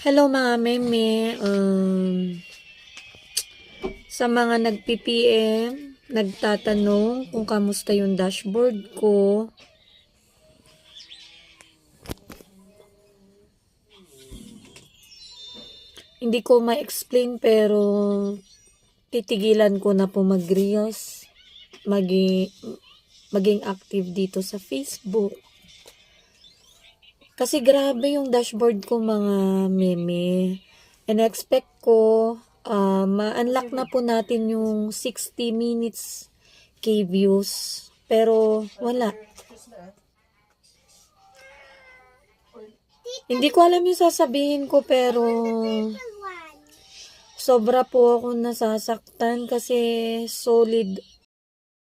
Hello mga meme. Sa mga nag-PPM, nagtatanong kung kamusta yung dashboard ko. Hindi ko ma-explain pero titigilan ko na po mag-reels, maging active dito sa Facebook. Kasi grabe yung dashboard ko mga meme. And expect ko ma-unlock na po natin yung 60 minutes K views. Pero wala. Hindi ko alam yung sasabihin ko pero sobra po ako nasasaktan kasi solid